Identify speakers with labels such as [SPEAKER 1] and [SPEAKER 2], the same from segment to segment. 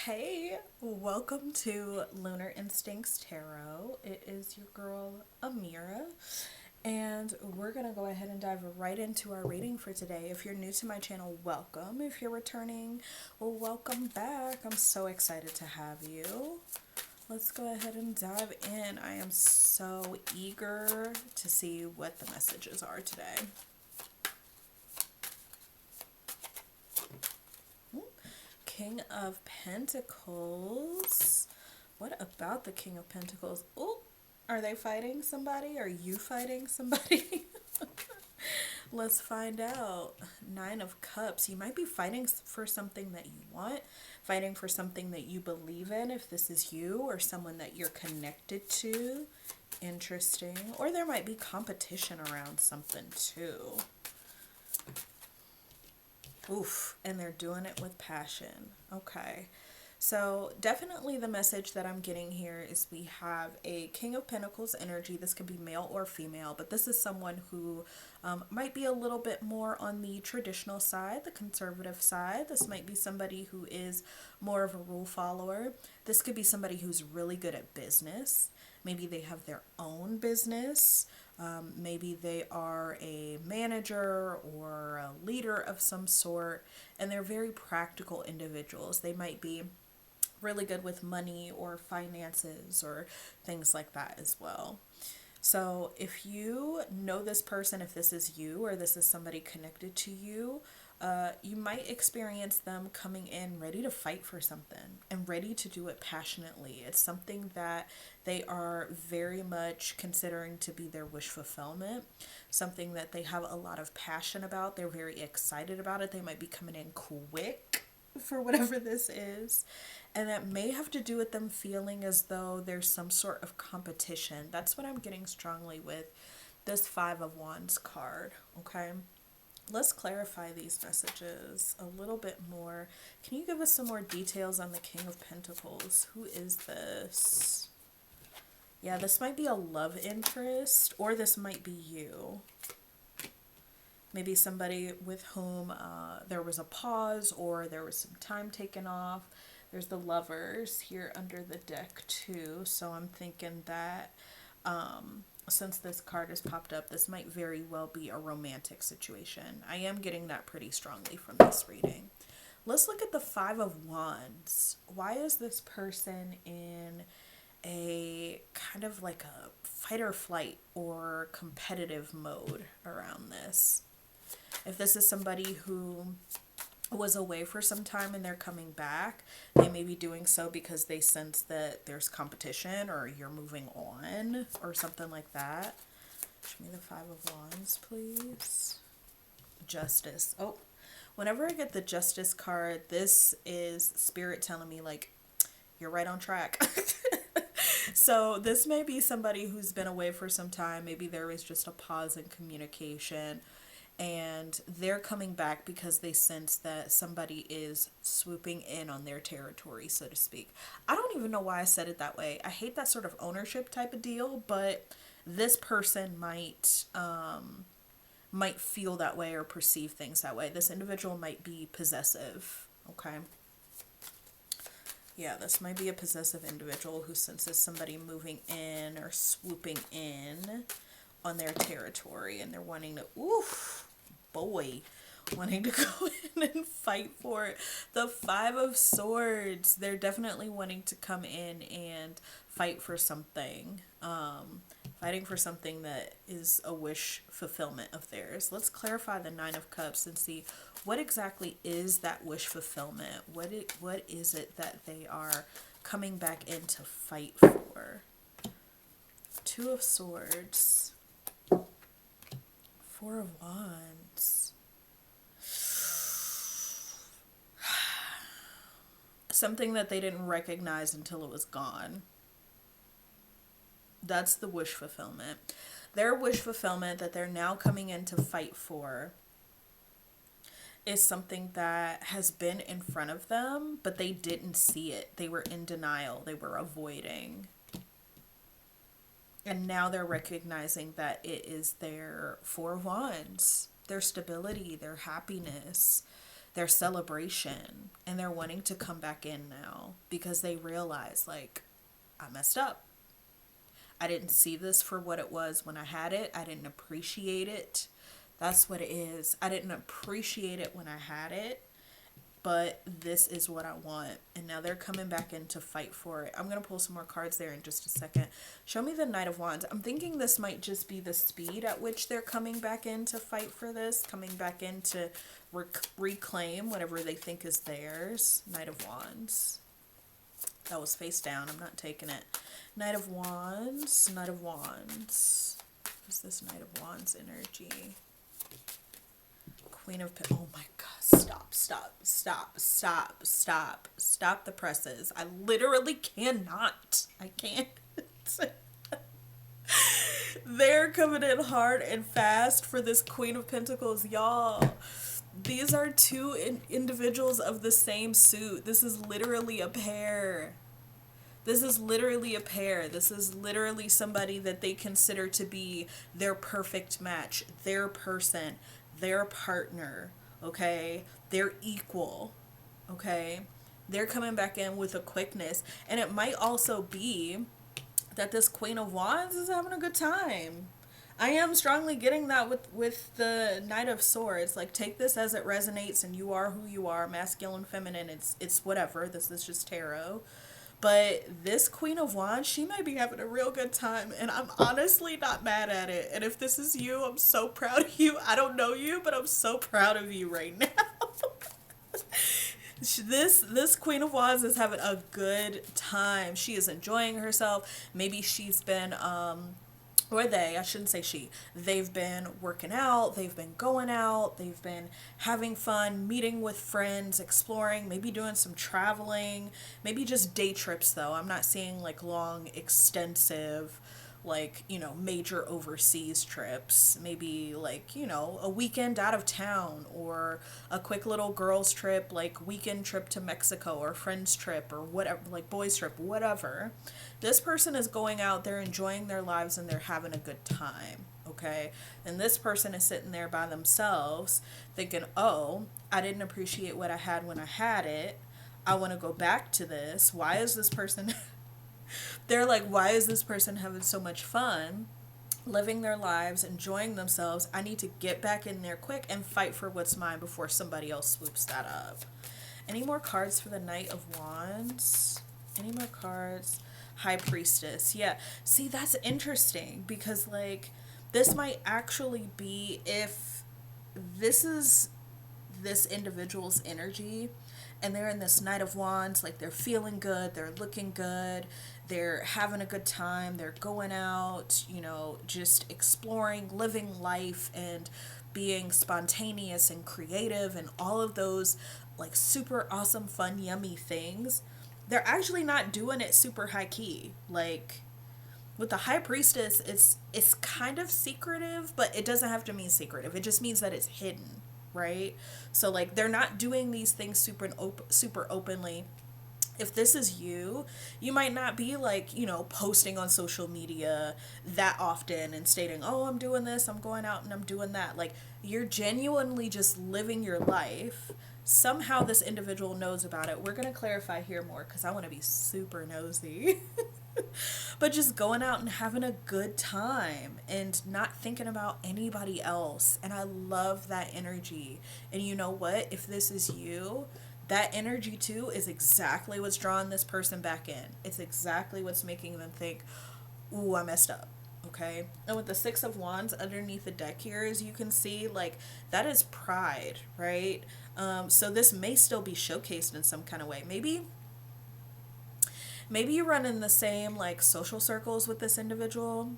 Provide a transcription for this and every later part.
[SPEAKER 1] Hey, welcome to Lunar Instincts Tarot. It is your girl Amira, and we're gonna go ahead and dive right into our reading for today. If you're new to my channel, welcome. If you're returning, well, welcome back. I'm so excited to have you. Let's go ahead and dive in. I am so eager to see what the messages are today. King of Pentacles. What about the King of Pentacles? Oh, are they fighting somebody? Are you fighting somebody? Let's find out. Nine of Cups. You might be fighting for something that you want, fighting for something that you believe in, if this is you or someone that you're connected to. Interesting. Or there might be competition around something too. Oof, and they're doing it with passion. Okay. So definitely the message that I'm getting here is we have a King of Pentacles energy. This could be male or female, but this is someone who might be a little bit more on the traditional side, the conservative side. This might be somebody who is more of a rule follower. This could be somebody who's really good at business. Maybe they have their own business. Maybe they are a manager or a leader of some sort, and they're very practical individuals. They might be really good with money or finances or things like that as well. So if you know this person, if this is you or this is somebody connected to you, you might experience them coming in ready to fight for something and ready to do it passionately. It's something that they are very much considering to be their wish fulfillment, something that they have a lot of passion about. They're very excited about it. They might be coming in quick for whatever this is. And that may have to do with them feeling as though there's some sort of competition. That's what I'm getting strongly with this Five of Wands card, okay? Let's clarify these messages a little bit more. Can you give us some more details on the King of Pentacles? Who is this? Yeah, this might be a love interest, or this might be you. Maybe somebody with whom there was a pause or there was some time taken off. There's the Lovers here under the deck too. So I'm thinking that since this card has popped up, this might very well be a romantic situation. I am getting that pretty strongly from this reading. Let's look at the Five of Wands. Why is this person in a kind of like a fight or flight or competitive mode around this? If this is somebody who was away for some time and they're coming back, they may be doing so because they sense that there's competition or you're moving on or something like that. Show me the Five of Wands, please. Justice. Oh, whenever I get the Justice card, this is Spirit telling me, like, you're right on track. So this may be somebody who's been away for some time. Maybe there was just a pause in communication, and they're coming back because they sense that somebody is swooping in on their territory, so to speak. I don't even know why I said it that way. I hate that sort of ownership type of deal, but this person might feel that way or perceive things that way. This individual might be possessive, okay? Yeah, this might be a possessive individual who senses somebody moving in or swooping in on their territory, and they're wanting to, oof, boy, wanting to go in and fight for it. The Five of Swords, they're definitely wanting to come in and fight for something. Fighting for something that is a wish fulfillment of theirs. Let's clarify the Nine of Cups and see what exactly is that wish fulfillment. What is it that they are coming back in to fight for? Two of Swords. Four of Wands. Something that they didn't recognize until it was gone. That's the wish fulfillment. Their wish fulfillment that they're now coming in to fight for is something that has been in front of them, but they didn't see it. They were in denial. They were avoiding. And now they're recognizing that it is their Four of Wands, their stability, their happiness, their celebration, and they're wanting to come back in now because they realize, like, I messed up. I didn't see this for what it was when I had it. I didn't appreciate it. That's what it is. I didn't appreciate it when I had it, but this is what I want. And now they're coming back in to fight for it. I'm going to pull some more cards there in just a second. Show me the Knight of Wands. I'm thinking this might just be the speed at which they're coming back in to fight for this, coming back in to reclaim whatever they think is theirs. Knight of Wands. That was face down. I'm not taking it. Knight of Wands. Knight of Wands. What is this Knight of Wands energy? Queen of Pentacles. Oh my God. Stop the presses. I literally cannot. I can't. They're coming in hard and fast for this Queen of Pentacles. Y'all, these are two individuals of the same suit. This is literally a pair. This is literally a pair. This is literally somebody that they consider to be their perfect match, their person, their partner, okay? They're equal, okay? They're coming back in with a quickness. And it might also be that this Queen of Wands is having a good time. I am strongly getting that with the Knight of Swords. Like, take this as it resonates, and you are who you are, masculine, feminine, it's whatever. This is just tarot. But this Queen of Wands, she might be having a real good time, and I'm honestly not mad at it. And if this is you, I'm so proud of you. I don't know you, but I'm so proud of you right now. This Queen of Wands is having a good time. She is enjoying herself. Maybe she's been or they, I shouldn't say she, they've been working out, they've been going out, they've been having fun, meeting with friends, exploring, maybe doing some traveling, maybe just day trips though. I'm not seeing like long, extensive, like, you know, major overseas trips. Maybe like, you know, a weekend out of town, or a quick little girls trip, like weekend trip to Mexico, or friends trip, or whatever, like boys trip, whatever. This person is going out, they're enjoying their lives, and they're having a good time, okay? And this person is sitting there by themselves thinking, oh, I didn't appreciate what I had when I had it. I want to go back to this. Why is this person they're like, why is this person having so much fun, living their lives, enjoying themselves? I need to get back in there quick and fight for what's mine before somebody else swoops that up. Any more cards for the Knight of Wands? Any more cards? High Priestess. Yeah. See, that's interesting because, like, this might actually be, if this is this individual's energy and they're in this Knight of Wands, like they're feeling good, they're looking good, they're having a good time, they're going out, you know, just exploring, living life, and being spontaneous and creative and all of those like super awesome, fun, yummy things. They're actually not doing it super high key. Like with the High Priestess, it's kind of secretive, but it doesn't have to mean secretive. It just means that it's hidden, right? So like they're not doing these things super openly. If this is you, you might not be like, you know, posting on social media that often and stating, oh, I'm doing this, I'm going out and I'm doing that. Like, you're genuinely just living your life. Somehow this individual knows about it. We're going to clarify here more because I want to be super nosy. But just going out and having a good time and not thinking about anybody else. And I love that energy. And you know what? If this is you, that energy too is exactly what's drawing this person back in. It's exactly what's making them think, ooh, I messed up. Okay. And with the Six of Wands underneath the deck here, as you can see, like that is pride, right? So this may still be showcased in some kind of way. Maybe you run in the same like social circles with this individual,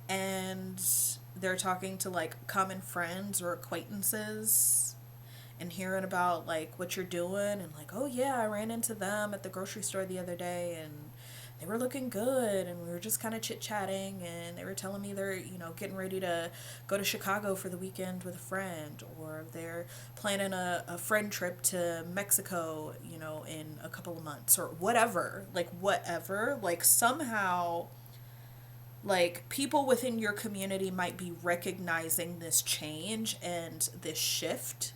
[SPEAKER 1] and they're talking to like common friends or acquaintances and hearing about like what you're doing, and like, oh yeah, I ran into them at the grocery store the other day and they were looking good, and we were just kind of chit-chatting, and they were telling me they're, you know, getting ready to go to Chicago for the weekend with a friend, or they're planning a friend trip to Mexico, you know, in a couple of months, or whatever. Like somehow like people within your community might be recognizing this change and this shift,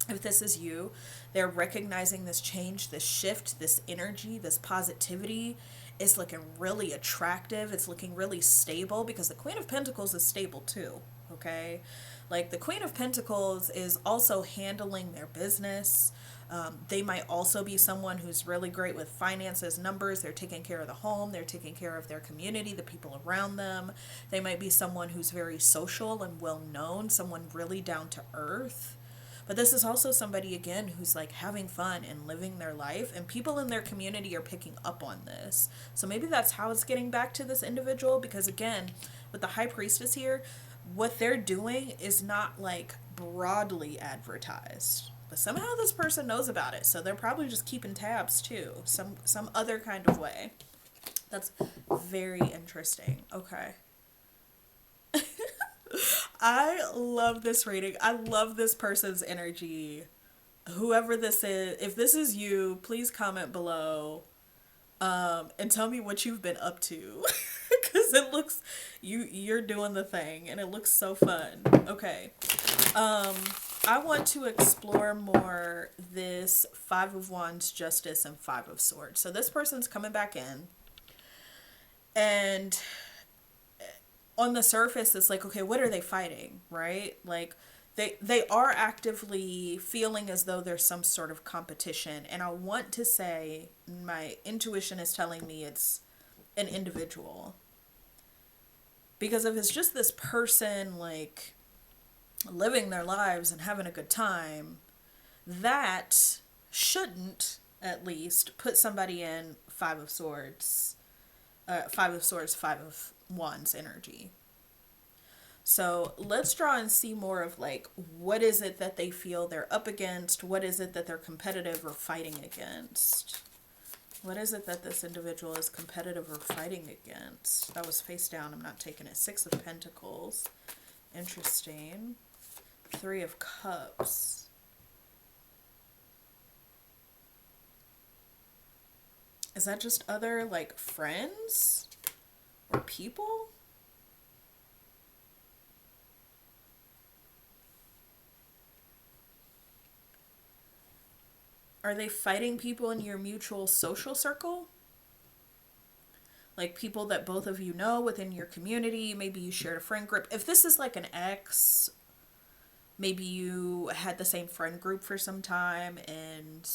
[SPEAKER 1] If this is you, they're recognizing this change, this shift, this energy, this positivity is looking really attractive. It's looking really stable because the Queen of Pentacles is stable too, okay? Like the Queen of Pentacles is also handling their business. They might also be someone who's really great with finances, numbers. They're taking care of the home. They're taking care of their community, the people around them. They might be someone who's very social and well known, someone really down to earth. But this is also somebody, again, who's like having fun and living their life, and people in their community are picking up on this. So maybe that's how it's getting back to this individual, because again, with the High Priestess here, what they're doing is not like broadly advertised. But somehow this person knows about it, so they're probably just keeping tabs too, some other kind of way. That's very interesting. Okay. I love this reading. I love this person's energy. Whoever this is, if this is you, please comment below, and tell me what you've been up to. Because it looks, you're doing the thing, and it looks so fun. Okay. I want to explore more this Five of Wands, Justice, and Five of Swords. So this person's coming back in, and on the surface it's like, okay, what are they fighting, right? Like they are actively feeling as though there's some sort of competition, and I want to say my intuition is telling me it's an individual, because if it's just this person like living their lives and having a good time, that shouldn't at least put somebody in Five of Swords, Five of Wands energy. So let's draw and see more of like, what is it that they feel they're up against? What is it that they're competitive or fighting against? What is it that this individual is competitive or fighting against? That was face down. I'm not taking it. Six of Pentacles. Interesting. Three of Cups. Is that just other like friends or people? Are they fighting people in your mutual social circle? Like people that both of you know within your community, maybe you shared a friend group. If this is like an ex, maybe you had the same friend group for some time, and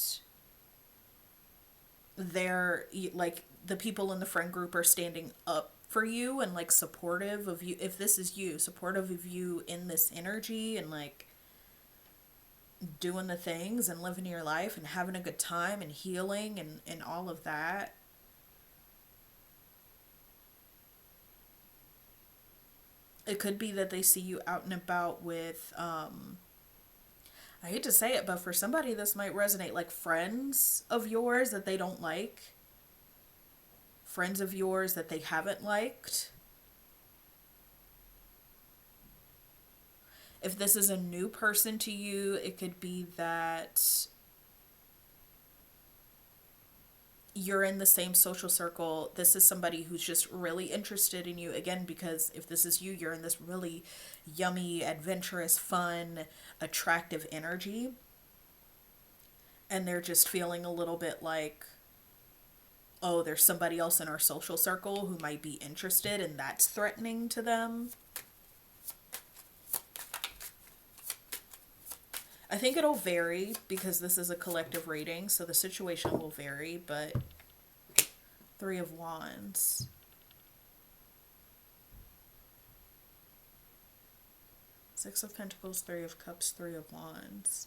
[SPEAKER 1] they're like, the people in the friend group are standing up for you and like supportive of you. If this is you, supportive of you in this energy and like doing the things and living your life and having a good time and healing and all of that. It could be that they see you out and about with, I hate to say it, but for somebody this might resonate, like friends of yours that they don't like, friends of yours that they haven't liked. If this is a new person to you, it could be that you're in the same social circle. This is somebody who's just really interested in you. Again, because if this is you, you're in this really yummy, adventurous, fun, attractive energy. And they're just feeling a little bit like, oh, there's somebody else in our social circle who might be interested, and that's threatening to them. I think it'll vary because this is a collective reading, so the situation will vary, but Three of Wands. Six of Pentacles, Three of Cups, Three of Wands.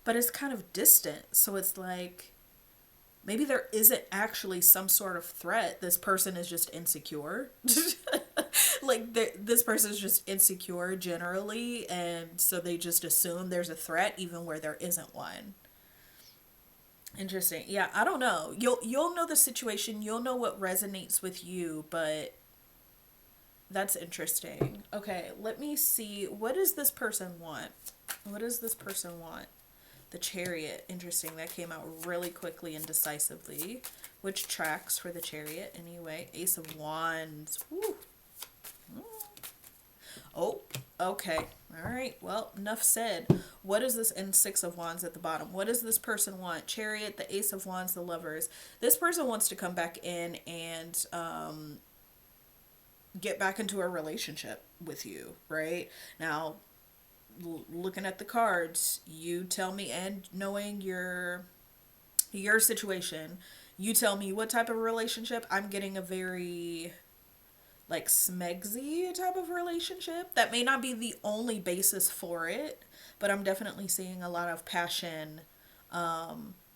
[SPEAKER 1] But it's kind of distant, so it's like maybe there isn't actually some sort of threat. This person is just insecure. Like this person is just insecure generally, and so they just assume there's a threat even where there isn't one. Interesting. Yeah, I don't know. You'll know the situation. You'll know what resonates with you, but that's interesting. Okay, let me see. What does this person want? What does this person want? The Chariot. Interesting. That came out really quickly and decisively, which tracks for the Chariot anyway. Ace of Wands. Woo. Oh, Okay. All right. Well, enough said. What is this in Six of Wands at the bottom? What does this person want? Chariot, the Ace of Wands, the Lovers. This person wants to come back in and get back into a relationship with you, right? Now, looking at the cards, you tell me, and knowing your situation, you tell me what type of relationship. I'm getting a very like smegsy type of relationship. That may not be the only basis for it, but I'm definitely seeing a lot of passion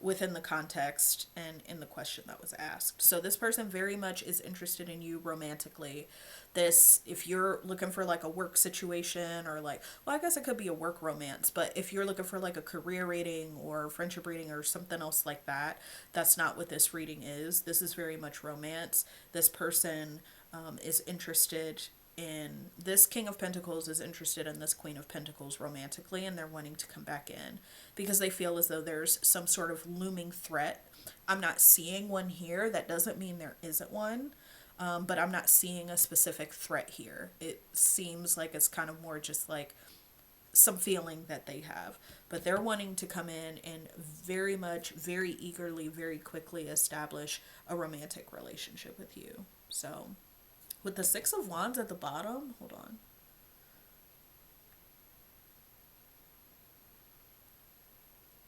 [SPEAKER 1] within the context and in the question that was asked. So this person very much is interested in you romantically. This, if you're looking for like a work situation or like, well, I guess it could be a work romance, but if you're looking for like a career reading or friendship reading or something else like that, that's not what this reading is. This is very much romance. This person is interested in this King of Pentacles is interested in this Queen of Pentacles romantically, and they're wanting to come back in because they feel as though there's some sort of looming threat. I'm not seeing one here. That doesn't mean there isn't one, but I'm not seeing a specific threat here. It seems like it's kind of more just like some feeling that they have, but they're wanting to come in and very much, very eagerly, very quickly establish a romantic relationship with you. So with the Six of Wands at the bottom, hold on.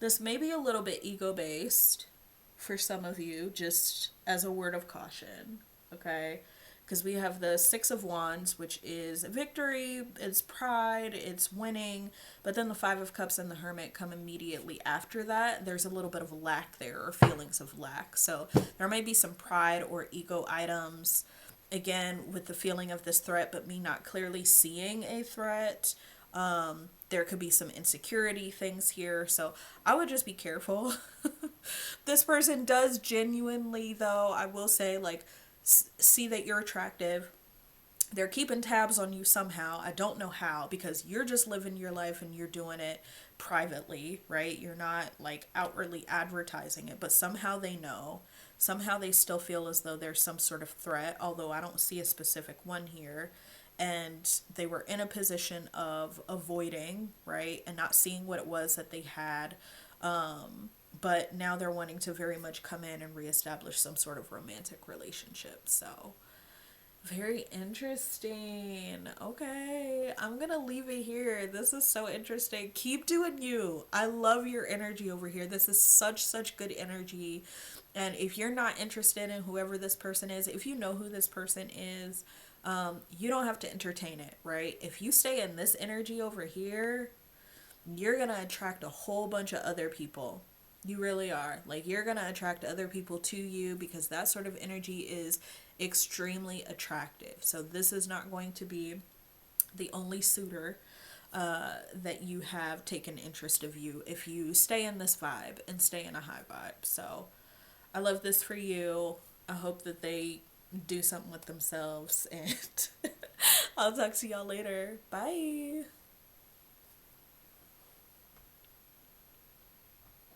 [SPEAKER 1] This may be a little bit ego based for some of you, just as a word of caution, okay? Because we have the Six of Wands, which is victory, it's pride, it's winning, but then the Five of Cups and the Hermit come immediately after that. There's a little bit of lack there, or feelings of lack. So there may be some pride or ego items, again, with the feeling of this threat, but me not clearly seeing a threat. There could be some insecurity things here, so I would just be careful. This person does genuinely, though, I will say, like, see that you're attractive. They're keeping tabs on you somehow. I don't know how, because you're just living your life and you're doing it privately, right? You're not like outwardly advertising it, but somehow they know. Somehow they still feel as though there's some sort of threat, although I don't see a specific one here. And they were in a position of avoiding, right? And not seeing what it was that they had. But now they're wanting to very much come in and reestablish some sort of romantic relationship. So, very interesting. Okay, I'm gonna leave it here. This is so interesting. Keep doing you. I love your energy over here. This is such good energy. And if you're not interested in whoever this person is, if you know who this person is, you don't have to entertain it, right? If you stay in this energy over here, you're gonna attract a whole bunch of other people. You really are. Like, you're gonna attract other people to you because that sort of energy is extremely attractive. So this is not going to be the only suitor that you have taken interest of you if you stay in this vibe and stay in a high vibe. So I love this for you. I hope that they do something with themselves, and I'll talk to y'all later. Bye.